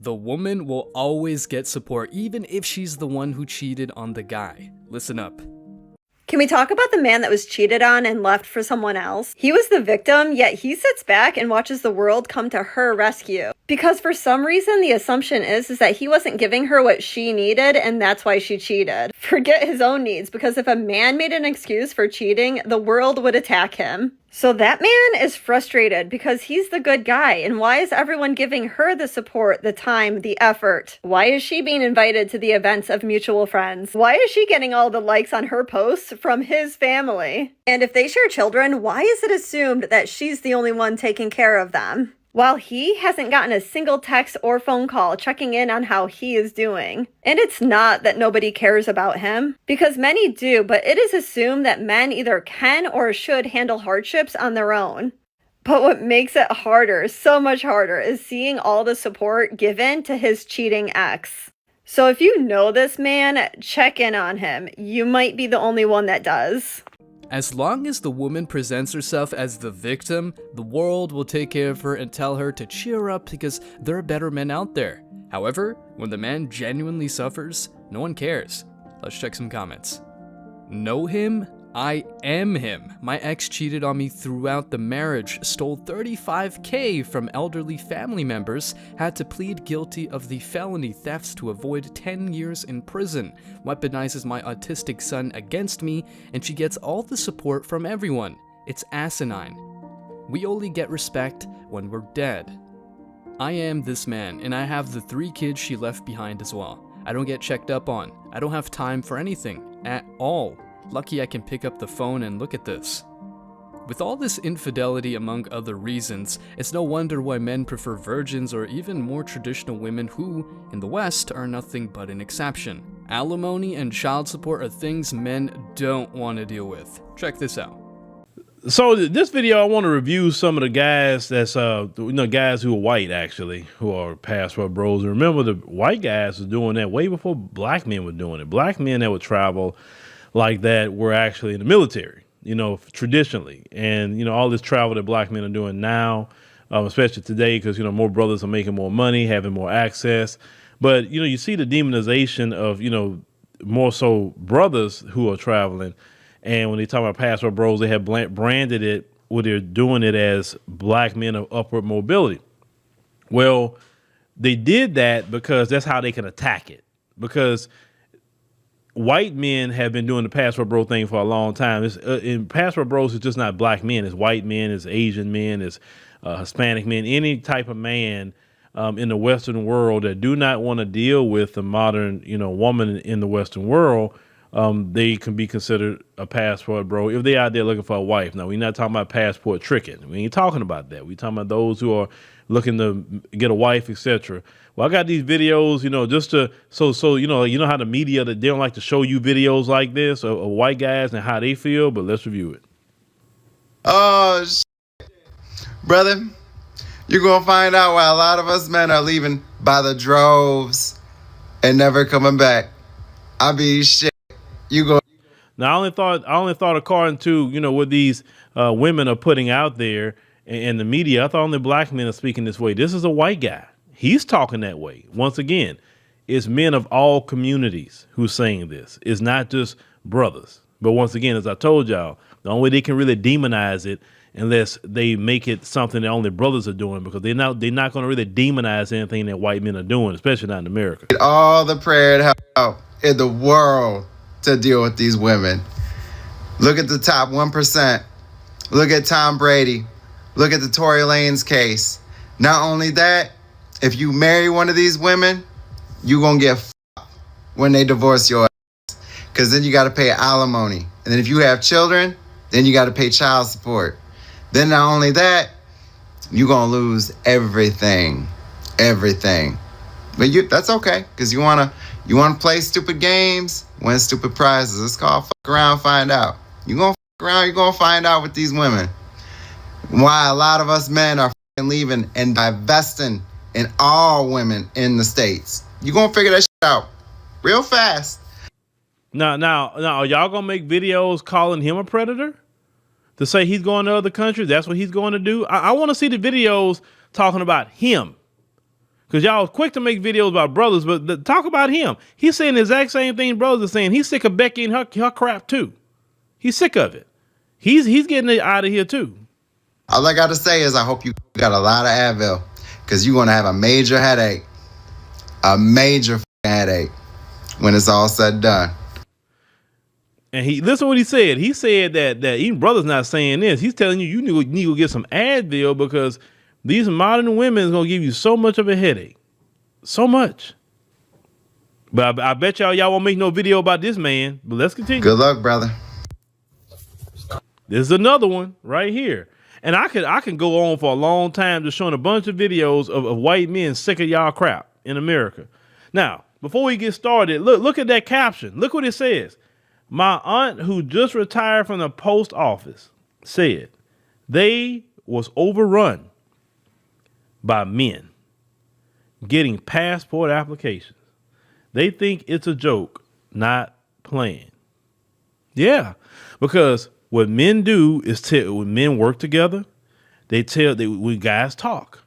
The woman will always get support even if she's the one who cheated on the guy. Listen up. Can we talk about the man that was cheated on and left for someone else? He was the victim, yet he sits back and watches the world come to her rescue. Because for some reason, the assumption is that he wasn't giving her what she needed, and that's why she cheated. Forget his own needs, because if a man made an excuse for cheating, the world would attack him. So that man is frustrated because he's the good guy, and why is everyone giving her the support, the time, the effort? Why is she being invited to the events of mutual friends? Why is she getting all the likes on her posts from his family? And if they share children, why is it assumed that she's the only one taking care of them? While he hasn't gotten a single text or phone call checking in on how he is doing. And it's not that nobody cares about him, because many do, but it is assumed that men either can or should handle hardships on their own. But what makes it harder, so much harder, is seeing all the support given to his cheating ex. So if you know this man, check in on him. You might be the only one that does. As long as the woman presents herself as the victim, the world will take care of her and tell her to cheer up because there are better men out there. However, when the man genuinely suffers, no one cares. Let's check some comments. Know him? I am him. My ex cheated on me throughout the marriage, stole $35K from elderly family members, had to plead guilty of the felony thefts to avoid 10 years in prison, weaponizes my autistic son against me, and she gets all the support from everyone. It's asinine. We only get respect when we're dead. I am this man, and I have the 3 kids she left behind as well. I don't get checked up on. I don't have time for anything at all. Lucky I can pick up the phone and look at this. With all this infidelity among other reasons, it's no wonder why men prefer virgins or even more traditional women who, in the West, are nothing but an exception. Alimony and child support are things men don't want to deal with. Check this out. So this video, I want to review some of the guys that's, guys who are white, actually, who are passport bros. And remember, the white guys were doing that way before black men were doing it. Black men that would travel like that were actually in the military, traditionally. And, all this travel that black men are doing now, especially today, because, more brothers are making more money, having more access. But, you see the demonization of, more so brothers who are traveling. And when they talk about passport bros, they have branded it where they're doing it as black men of upward mobility. Well, they did that because that's how they can attack it. Because white men have been doing the passport bro thing for a long time. And passport bros is just not black men. It's white men, it's Asian men, it's Hispanic men, any type of man in the Western world that do not want to deal with the modern, woman in the Western world. They can be considered a passport bro if they're out there looking for a wife. Now, we're not talking about passport tricking. We ain't talking about that. We're talking about those who are looking to get a wife, etc. Well, I got these videos, just to so how the media, that they don't like to show you videos like this of white guys and how they feel, but let's review it. Oh, brother, you're gonna find out why a lot of us men are leaving by the droves and never coming back. I be shit. You go. Now, I only thought according to what these women are putting out there and the media, I thought only black men are speaking this way. This is a white guy. He's talking that way. Once again, it's men of all communities who's saying this. It's not just brothers. But once again, as I told y'all, the only way they can really demonize it unless they make it something that only brothers are doing, because they're not going to really demonize anything that white men are doing, especially not in America. All the prayer and help in the world to deal with these women. Look at the top 1%. Look at Tom Brady. Look at the Tory Lanez case. Not only that, if you marry one of these women, you're going to get f***ed when they divorce your ass. Because then you got to pay alimony. And then if you have children, then you got to pay child support. Then not only that, you're going to lose everything. Everything. But that's okay, because you want to play stupid games, win stupid prizes. It's called fuck around, find out. You're going to fuck around, you're going to find out with these women. Why a lot of us men are leaving and divesting in all women in the States. You're going to figure that shit out real fast. Now, are y'all going to make videos calling him a predator? To say he's going to other countries? That's what he's going to do? I want to see the videos talking about him. Because y'all quick to make videos about brothers, but talk about him. He's saying the exact same thing brothers are saying. He's sick of Becky and her crap too. He's sick of it. He's getting it out of here too. All I got to say is I hope you got a lot of Advil, because you're going to have a major headache. A major headache when it's all said and done. And listen to what he said. He said that even brother's not saying this. He's telling you need to get some Advil because these modern women is going to give you so much of a headache. So much. But I bet y'all won't make no video about this man. But let's continue. Good luck, brother. This is another one right here. And I can go on for a long time just showing a bunch of videos of white men sick of y'all crap in America. Now, before we get started, look at that caption. Look what it says. My aunt, who just retired from the post office, said they was overrun by men getting passport applications. They think it's a joke, not playing. Yeah, because what men do is when men work together, we guys talk.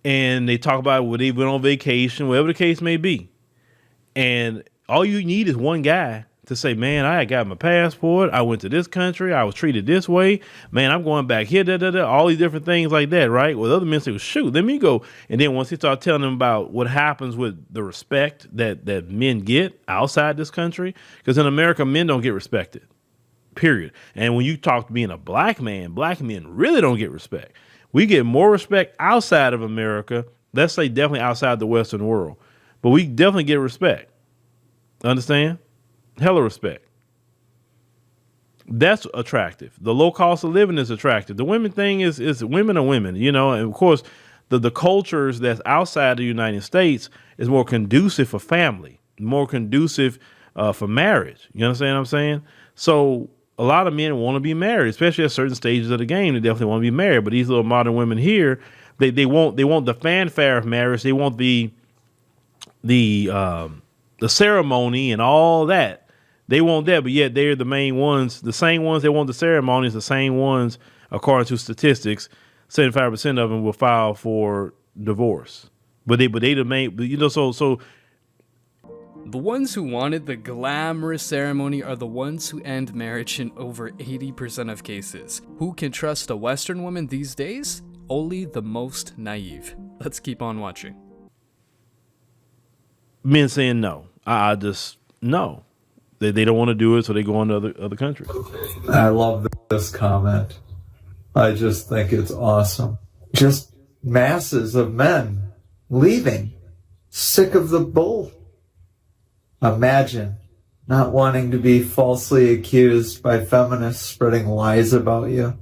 And they talk about when they went on vacation, whatever the case may be. And all you need is one guy to say, man, I got my passport. I went to this country. I was treated this way. Man, I'm going back here, all these different things like that, right? Well, other men say, well, shoot, let me go. And then once he start telling them about what happens with the respect that men get outside this country, because in America, men don't get respected, period. And when you talk to being a black men really don't get respect. We get more respect outside of America. Let's say definitely outside the Western world, but we definitely get respect. Understand? Hella respect. That's attractive. The low cost of living is attractive. The women thing is women are women, and of course the cultures that's outside the United States is more conducive for family, more conducive for marriage. You understand what I'm saying? So a lot of men want to be married, especially at certain stages of the game. They definitely want to be married. But these little modern women here, they want the fanfare of marriage. They want the ceremony and all that. They want that, but yet they're the main ones. The same ones that want the ceremony is the same ones, according to statistics. 75% of them will file for divorce. But they the main. So. The ones who wanted the glamorous ceremony are the ones who end marriage in over 80% of cases. Who can trust a Western woman these days? Only the most naive. Let's keep on watching. Men saying no. I just, no. They don't want to do it, so they go on to other countries. I love this comment. I just think it's awesome. Just masses of men leaving, sick of the bull. Imagine not wanting to be falsely accused by feminists spreading lies about you.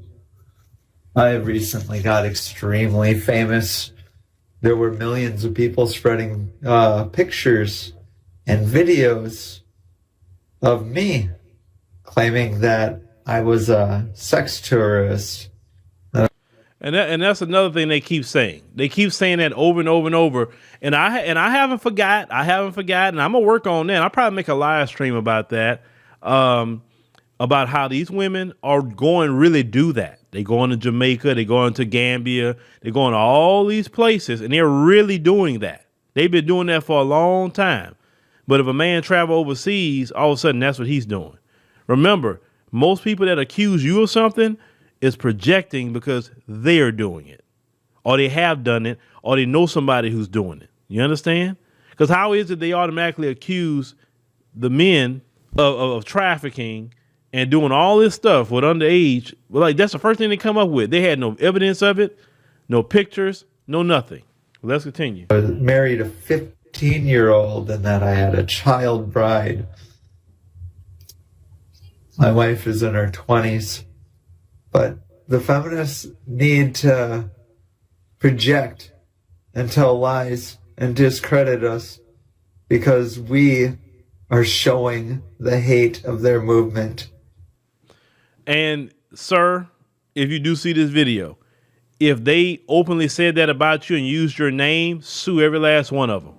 I recently got extremely famous. There were millions of people spreading pictures and videos of me, claiming that I was a sex tourist. And that's another thing they keep saying. They keep saying that over and over and over. And I haven't forgot. And I'm gonna work on that. I'll probably make a live stream about that. About how these women are going to really do that. They going to Jamaica. They going to Gambia. They going to all these places, and they're really doing that. They've been doing that for a long time. But if a man travel overseas, all of a sudden that's what he's doing. Remember, most people that accuse you of something is projecting because they're doing it, or they have done it, or they know somebody who's doing it. You understand? Because how is it they automatically accuse the men of trafficking and doing all this stuff with underage? Well, like, that's the first thing they come up with. They had no evidence of it, no pictures, no nothing. Let's continue. I married a 15-year-old and that I had a child bride. My wife is in her 20s. But the feminists need to project and tell lies and discredit us because we are showing the hate of their movement. And, sir, if you do see this video, if they openly said that about you and used your name, sue every last one of them.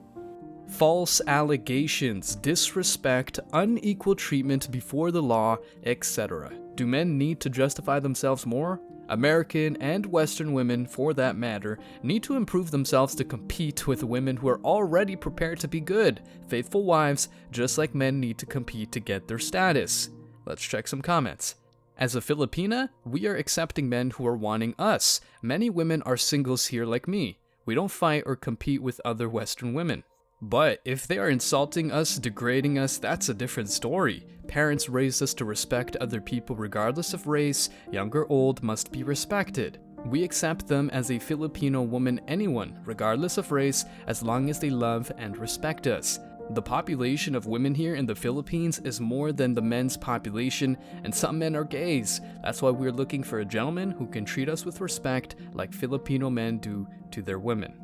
False allegations, disrespect, unequal treatment before the law, etc. Do men need to justify themselves more? American and Western women, for that matter, need to improve themselves to compete with women who are already prepared to be good, faithful wives, just like men need to compete to get their status. Let's check some comments. As a Filipina, we are accepting men who are wanting us. Many women are singles here like me. We don't fight or compete with other Western women. But if they are insulting us, degrading us, that's a different story. Parents raised us to respect other people regardless of race, young or old must be respected. We accept them as a Filipino woman, anyone, regardless of race, as long as they love and respect us. The population of women here in the Philippines is more than the men's population, and some men are gays. That's why we're looking for a gentleman who can treat us with respect like Filipino men do to their women.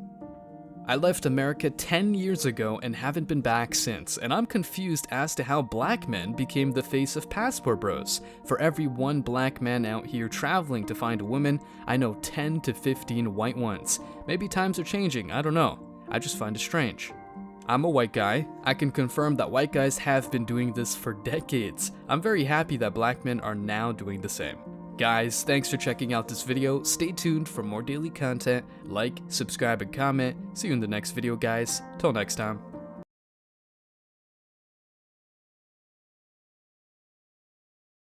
I left America 10 years ago and haven't been back since, and I'm confused as to how black men became the face of passport bros. For every one black man out here traveling to find a woman, I know 10 to 15 white ones. Maybe times are changing, I don't know. I just find it strange. I'm a white guy. I can confirm that white guys have been doing this for decades. I'm very happy that black men are now doing the same. Guys, thanks for checking out this video. Stay tuned for more daily content. Like, subscribe, and comment. See you in the next video, guys. Till next time.